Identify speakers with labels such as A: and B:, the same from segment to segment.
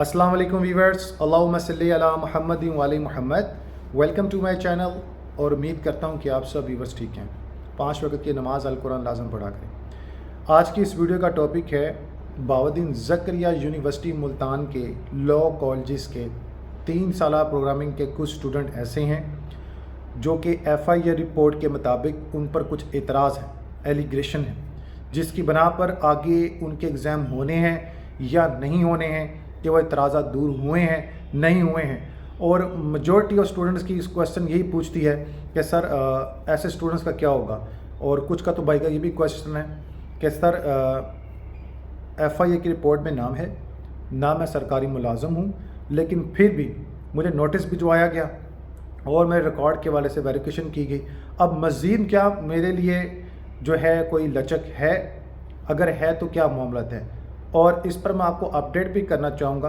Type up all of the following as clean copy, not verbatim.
A: अस्सलाम वालेकुम वीवर्स, अल्लाहुम्मा सल्ली अला मुहम्मद व अली Muhammad. Welcome to my channel और उम्मीद करता हूँ कि आप सब वीवर्स ठीक हैं। 5 वक्त की नमाज अल कुरान लाजम पढ़ा करें। आज की इस वीडियो का टॉपिक है बहाउद्दीन ज़करिया यूनिवर्सिटी मुल्तान के लॉ कॉलेजेस के 3 साला प्रोग्रामिंग के कुछ स्टूडेंट ऐसे हैं जो कि FIA रिपोर्ट के मुताबिक उन पर कुछ एतराज़ है, एलिग्रेशन है, जिसकी बना पर आगे उनके एग्ज़ाम होने हैं या नहीं होने हैं, कि वो एतराज़ा दूर हुए हैं नहीं हुए हैं। और मेजॉरिटी ऑफ स्टूडेंट्स की इस क्वेश्चन यही पूछती है कि सर ऐसे स्टूडेंट्स का क्या होगा। और कुछ का तो भाई का ये भी क्वेश्चन है कि सर FIA की रिपोर्ट में नाम है ना, मैं सरकारी मुलाजम हूँ, लेकिन फिर भी मुझे नोटिस भिजवाया गया और मेरे रिकॉर्ड के हवाले से वेरिफिकेशन की गई। अब मज़ीद क्या मेरे लिए जो है कोई लचक है, अगर है तो क्या मामला है। और इस पर मैं आपको अपडेट भी करना चाहूँगा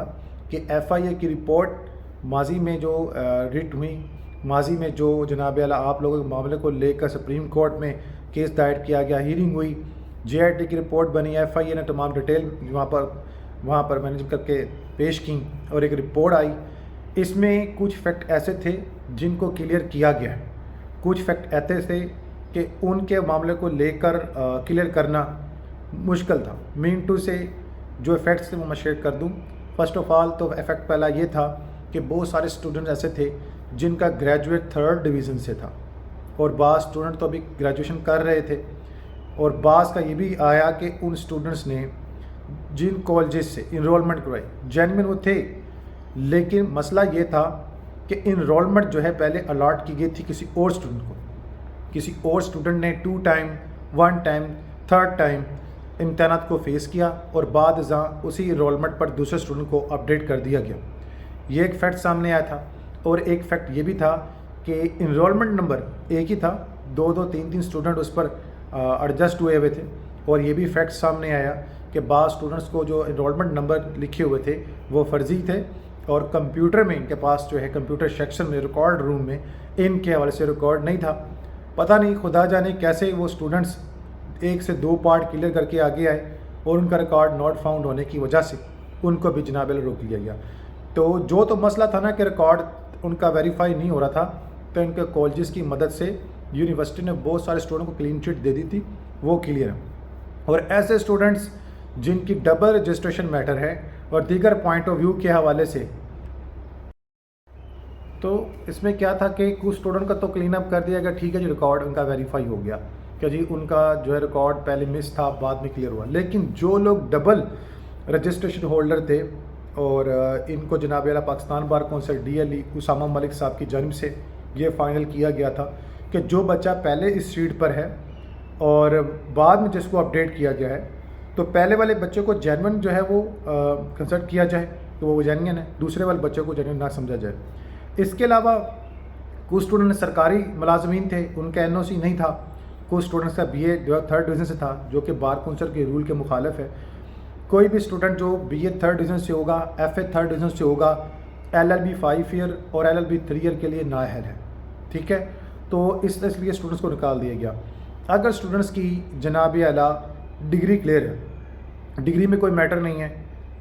A: कि FIA की रिपोर्ट माजी में जो रिट हुई, माजी में जो जनाब आला आप लोगों के मामले को लेकर सुप्रीम कोर्ट में केस दायर किया गया, हीयरिंग हुई, JIT की रिपोर्ट बनी, FIA ने तमाम डिटेल वहाँ पर मैनेज करके पेश की और एक रिपोर्ट आई। इसमें कुछ फैक्ट ऐसे थे जिनको क्लियर किया गया है, कुछ फैक्ट ऐसे थे कि उनके मामले को लेकर क्लियर करना मुश्किल था। मीन टू से जो इफ़ेक्ट्स थे वो मैं शेयर कर दूं। फर्स्ट ऑफ ऑल तो इफ़ेक्ट पहला ये था कि बहुत सारे स्टूडेंट्स ऐसे थे जिनका ग्रेजुएट 3rd डिवीज़न से था, और बाज़ स्टूडेंट तो अभी ग्रेजुएशन कर रहे थे। और बाज़ का ये भी आया कि उन स्टूडेंट्स ने जिन कॉलेजेस से इनरोलमेंट करवाई जेन्युइन वो थे, लेकिन मसला ये था कि इनरोलमेंट जो है पहले अलॉट की गई थी किसी और स्टूडेंट को, किसी और स्टूडेंट ने 2 टाइम 1 टाइम 3rd टाइम इम्तहानात को फेस किया और बाद उसी इनरोलमेंट पर दूसरे स्टूडेंट को अपडेट कर दिया गया। ये एक फैक्ट सामने आया था। और एक फैक्ट ये भी था कि इनरोलमेंट नंबर एक ही था, 2-2 3-3 स्टूडेंट उस पर एडजस्ट हुए थे। और ये भी फैक्ट सामने आया कि बाद स्टूडेंट्स को जो इनरोलमेंट नंबर लिखे हुए थे वो फर्जी थे, और कंप्यूटर में इनके पास जो है कंप्यूटर सेक्शन में रिकॉर्ड रूम में इनके हवाले से रिकॉर्ड नहीं था। पता नहीं खुदा जाने कैसे वो स्टूडेंट्स 1 से 2 पार्ट क्लियर करके आगे आए और उनका रिकॉर्ड नॉट फाउंड होने की वजह से उनको भी जनाब रोक लिया गया। तो मसला था ना कि रिकॉर्ड उनका वेरीफाई नहीं हो रहा था, तो इनके कॉलेजेस की मदद से यूनिवर्सिटी ने बहुत सारे स्टूडेंट को क्लीन चिट दे दी थी, वो क्लियर है। और ऐसे स्टूडेंट्स जिनकी डबल रजिस्ट्रेशन मैटर है और दीगर पॉइंट ऑफ व्यू के हवाले से, तो इसमें क्या था कि कुछ स्टूडेंट का तो क्लीन अप कर दिया गया, ठीक है जी रिकॉर्ड उनका वेरीफाई हो गया कि जी उनका जो है रिकॉर्ड पहले मिस था बाद में क्लियर हुआ। लेकिन जो लोग डबल रजिस्ट्रेशन होल्डर थे और इनको जनाब आला Pakistan bar council DLE Usama Malik साहब की जानिब से ये फाइनल किया गया था कि जो बच्चा पहले इस सीट पर है और बाद में जिसको अपडेट किया गया है, तो पहले वाले बच्चे को जेन्युइन जो है वो कंसिडर किया जाए कि वो जेन्युइन है, दूसरे वाले बच्चे को जेन्युइन ना समझा जाए। इसके अलावा कुछ स्टूडेंट सरकारी मुलाजमीन थे, उनका NOC नहीं था। कुछ स्टूडेंट्स का BA 3rd डिवीज़न से था, जो कि बार कौंसिल के रूल के मुखालिफ है। कोई भी स्टूडेंट जो BA 3rd डिवीज़न से होगा, FA 3rd डिवीज़न से होगा, LLB 5 ईयर और LLB 3 ईयर के लिए नाअहल है, ठीक है। तो इसलिए स्टूडेंट्स को निकाल दिया गया। अगर स्टूडेंट्स की जनाब आला डिग्री क्लियर है, डिग्री में कोई मैटर नहीं है,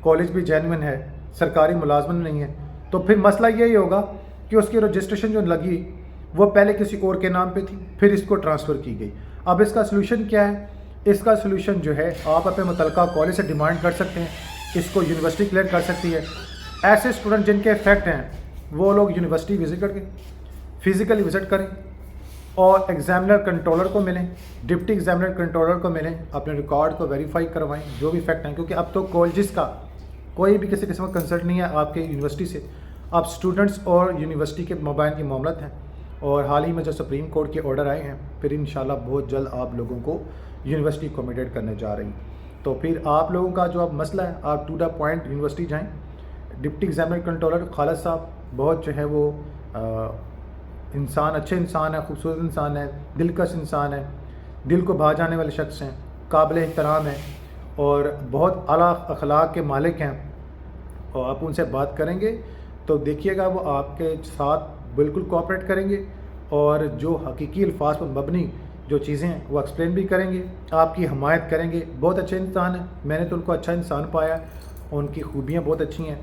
A: कॉलेज भी जेन्युइन है, सरकारी मुलाजमत नहीं है, तो फिर मसला यही होगा कि उसकी रजिस्ट्रेशन जो लगी वो पहले किसी और के नाम पे थी, फिर इसको ट्रांसफ़र की गई। अब इसका सलूशन क्या है? इसका सलूशन जो है आप अपने मुतलका कॉलेज से डिमांड कर सकते हैं, इसको यूनिवर्सिटी क्लियर कर सकती है। ऐसे स्टूडेंट जिनके इफेक्ट हैं वो लोग यूनिवर्सिटी विज़िट करके फिज़िकली विज़िट करें और एग्जामिनर कंट्रोलर को मिलें, डिप्टी एग्जामिनर कंट्रोलर को मिलें, अपने रिकॉर्ड को वेरीफाई करवाएं जो भी फैक्ट हैं। क्योंकि अब तो कॉलेजेस का कोई भी किसी किस्म का कंसल्ट नहीं है आपके यूनिवर्सिटी से, अब स्टूडेंट्स और यूनिवर्सिटी के मोबाइल की मामलत हैं। और हाल ही में जो सुप्रीम कोर्ट के ऑर्डर आए हैं, फिर इंशाल्लाह बहुत जल्द आप लोगों को यूनिवर्सिटी अकोमोडेट करने जा रही। तो फिर आप लोगों का जो अब मसला है, आप टू द पॉइंट यूनिवर्सिटी जाएँ। डिप्टी एग्जामिनर कंट्रोलर खालिद साहब बहुत जो है वो इंसान, अच्छे इंसान है, खूबसूरत इंसान है, दिलकश इंसान है, दिल को भा जाने वाले शख्स हैं, काबिल एहतराम हैं और बहुत आला अखलाक के मालिक हैं। और आप उनसे बात करेंगे तो देखिएगा वो आपके साथ बिल्कुल कोऑपरेट करेंगे और जो हकीकी अल्फाज पर मबनी जो चीज़ें हैं वो एक्सप्लेन भी करेंगे, आपकी हमायत करेंगे। बहुत अच्छे इंसान हैं, मैंने तो उनको अच्छा इंसान पाया, उनकी खूबियाँ बहुत अच्छी हैं।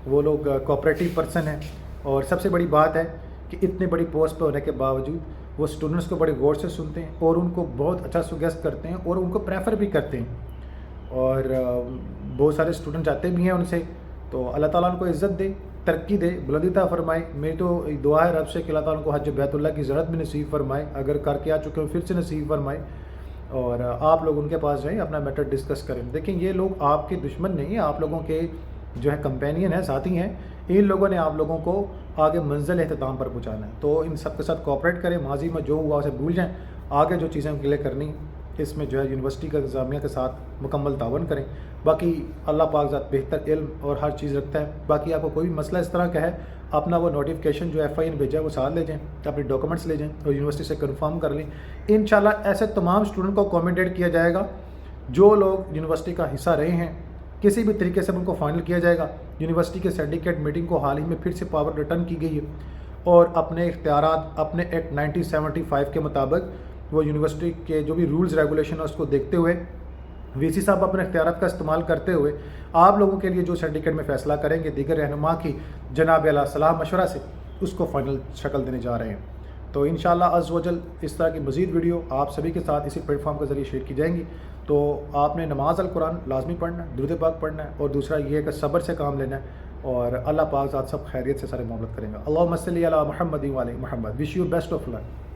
A: وہ لوگ کوآپریٹیو پرسن ہیں، اور سب سے بڑی بات ہے کہ اتنے بڑی پوسٹ پہ ہونے کے باوجود وہ اسٹوڈنٹس کو بڑے غور سے سنتے ہیں اور ان کو بہت اچھا سجیسٹ کرتے ہیں اور ان کو پریفر بھی کرتے ہیں، اور بہت سارے اسٹوڈنٹ جاتے بھی ہیں ان سے. تو اللہ تعالیٰ ان کو عزت دے، ترقی دے، بلندی عطا فرمائے. میری تو دعا ہے رب سے کہ اللہ تعالیٰ کو حج بیت اللہ کی زیارت بھی نصیب فرمائے، اگر کر کے آ چکے ہوں پھر سے نصیب فرمائے، اور آپ لوگ ان کے پاس جائیں، اپنا میٹر ڈسکس کریں. دیکھیں یہ لوگ آپ کے دشمن نہیں ہیں، آپ لوگوں کے جو ہے کمپینین ہیں، ساتھی ہیں. ان لوگوں نے آپ لوگوں کو آگے منزل اختتام پر پہنچانا ہے. تو ان سب کے ساتھ کوآپریٹ کریں، ماضی میں جو ہوا اسے بھول جائیں، آگے جو چیزیں کلیئر کرنی اس میں جو ہے یونیورسٹی کا انتظامیہ کے ساتھ مکمل تعاون کریں. باقی اللہ پاک ذات بہتر علم اور ہر چیز رکھتا ہے. باقی آپ کو کوئی بھی مسئلہ اس طرح کا ہے، اپنا وہ نوٹیفکیشن جو FIN بھیجا ہے وہ ساتھ لے جائیں، اپنے ڈاکومنٹس لے جائیں اور یونیورسٹی سے کنفرم کر لیں. انشاءاللہ ایسے تمام اسٹوڈنٹ کو اکوموڈیٹ کیا جائے گا جو لوگ یونیورسٹی کا حصہ رہے ہیں، کسی بھی طریقے سے ان کو فائنل کیا جائے گا. یونیورسٹی کے سینڈیکیٹ میٹنگ کو حال ہی میں پھر سے پاور ریٹرن کی گئی ہے، اور اپنے اختیارات اپنے ایکٹ 1975 کے مطابق وہ یونیورسٹی کے جو بھی رولز ریگولیشن ہے اس کو دیکھتے ہوئے VC صاحب اپنے اختیارات کا استعمال کرتے ہوئے آپ لوگوں کے لیے جو سینڈیکیٹ میں فیصلہ کریں گے دیگر رہنما کی جناب اعلیٰ صلاح مشورہ سے اس کو فائنل شکل دینے جا رہے ہیں. تو انشاءاللہ عز و جل اس طرح کی مزید ویڈیو آپ سبھی کے ساتھ اسی پلیٹ فارم کے ذریعے شیئر کی جائیں گی. تو آپ نے نماز القرآن لازمی پڑھنا ہے، درود پاک پڑھنا ہے، اور دوسرا یہ ہے کہ صبر سے کام لینا ہے، اور اللہ پاک ذات سب خیریت سے سارے معاملات کریں گا. اللہم صلی علی محمد و علی محمد. Wish you best of look.